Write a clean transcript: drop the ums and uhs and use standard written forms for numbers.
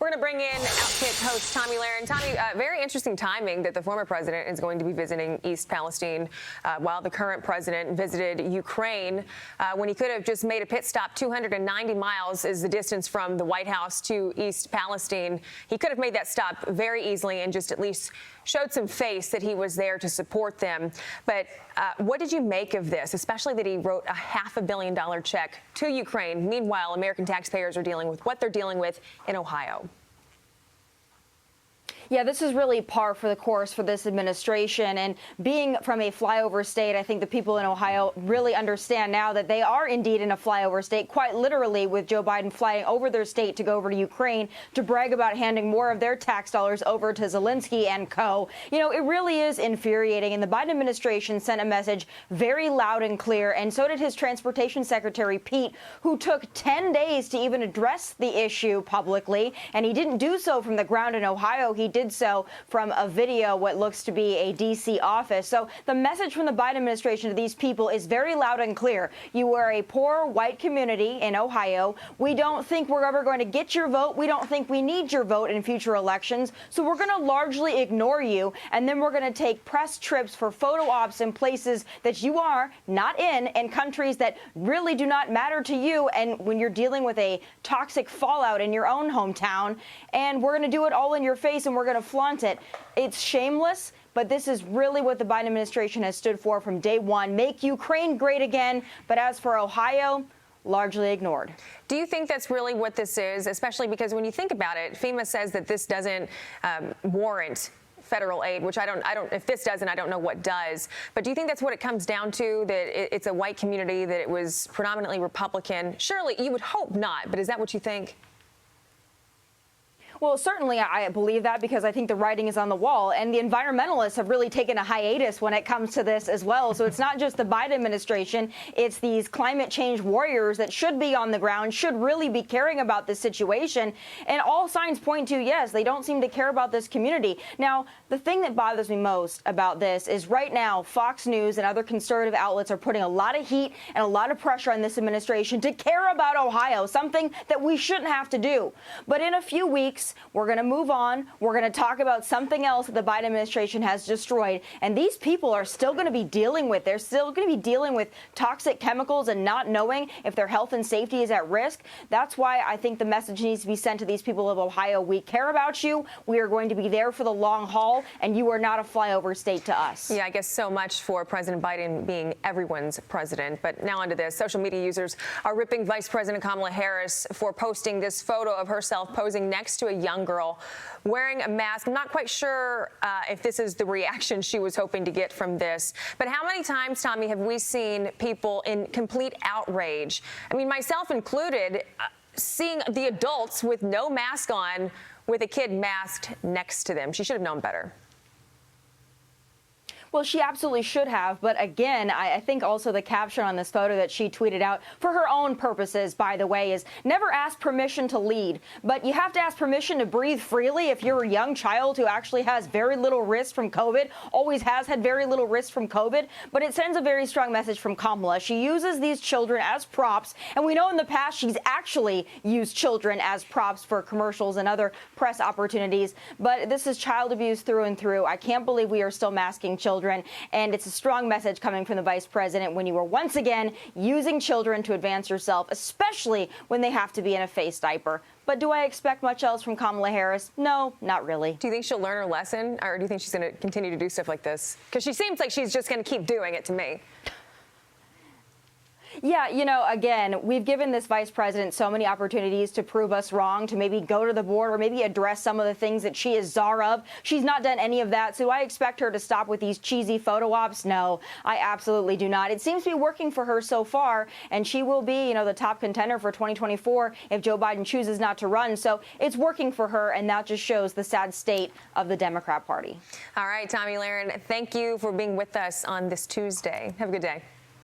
We're going to bring in OutKick host Tomi Lahren. Tomi, very interesting timing that the former president is going to be visiting East Palestine while the current president visited Ukraine when he could have just made a pit stop. 290 miles is the distance from the White House to East Palestine. He could have made that stop very easily and just at least showed some face that he was there to support them. But what did you make of this, especially that he wrote a $500 million check to Ukraine? Meanwhile, American taxpayers are dealing with what they're dealing with in Ohio. Yeah, this is really par for the course for this administration. And being from a flyover state, I think the people in Ohio really understand now that they are indeed in a flyover state, quite literally, with Joe Biden flying over their state to go over to Ukraine to brag about handing more of their tax dollars over to Zelensky and co. You know, it really is infuriating. And the Biden administration sent a message very loud and clear. And so did his transportation secretary, Pete, who took 10 days to even address the issue publicly. And he didn't do so from the ground in Ohio. He did so from a video, what looks to be a D.C. office. So the message from the Biden administration to these people is very loud and clear. You are a poor white community in Ohio. We don't think we're ever going to get your vote. We don't think we need your vote in future elections. So we're going to largely ignore you. And then we're going to take press trips for photo ops in places that you are not in, and countries that really do not matter to you. And when you're dealing with a toxic fallout in your own hometown, and we're going to do it all in your face, and we're going to flaunt it. It's shameless, but this is really what the Biden administration has stood for from day one. Make Ukraine great again. But as for Ohio, largely ignored. Do you think that's really what this is, especially because when you think about it, FEMA says that this doesn't warrant federal aid, which I don't, if this doesn't, I don't know what does. But do you think that's what it comes down to, that it's a white community, that it was predominantly Republican? Surely you would hope not, but is that what you think? Well, certainly I believe that, because I think the writing is on the wall, and the environmentalists have really taken a hiatus when it comes to this as well. So it's not just the Biden administration, it's these climate change warriors that should be on the ground, should really be caring about this situation. And all signs point to, yes, they don't seem to care about this community. Now, the thing that bothers me most about this is right now, Fox News and other conservative outlets are putting a lot of heat and a lot of pressure on this administration to care about Ohio, something that we shouldn't have to do. But in a few weeks, we're going to move on. We're going to talk about something else that the Biden administration has destroyed. And these people are still going to be dealing with, they're still going to be dealing with toxic chemicals and not knowing if their health and safety is at risk. That's why I think the message needs to be sent to these people of Ohio. We care about you. We are going to be there for the long haul, and you are not a flyover state to us. Yeah, I guess so much for President Biden being everyone's president. But now onto this. Social media users are ripping Vice President Kamala Harris for posting this photo of herself posing next to a young girl wearing a mask. I'm not quite sure if this is the reaction she was hoping to get from this. But how many times, Tomi, have we seen people in complete outrage? I mean, myself included, seeing the adults with no mask on with a kid masked next to them. She should have known better. Well, she absolutely should have. But again, I think also the caption on this photo that she tweeted out for her own purposes, by the way, is never ask permission to lead. But you have to ask permission to breathe freely if you're a young child who actually has very little risk from COVID, always has had very little risk from COVID. But it sends a very strong message from Kamala. She uses these children as props. And we know in the past she's actually used children as props for commercials and other press opportunities. But this is child abuse through and through. I can't believe we are still masking children. And it's a strong message coming from the vice president when you are once again using children to advance yourself, especially when they have to be in a face diaper. But do I expect much else from Kamala Harris? No, not really. Do you think she'll learn her lesson, or do you think she's going to continue to do stuff like this? Because she seems like she's just going to keep doing it to me. Yeah, you know, again, we've given this vice president so many opportunities to prove us wrong, to maybe go to the board or maybe address some of the things that she is czar of. She's not done any of that. So do I expect her to stop with these cheesy photo ops? No, I absolutely do not. It seems to be working for her so far, and she will be, you know, the top contender for 2024 if Joe Biden chooses not to run. So it's working for her, and that just shows the sad state of the Democrat Party. All right, Tomi Lahren, thank you for being with us on this Tuesday. Have a good day.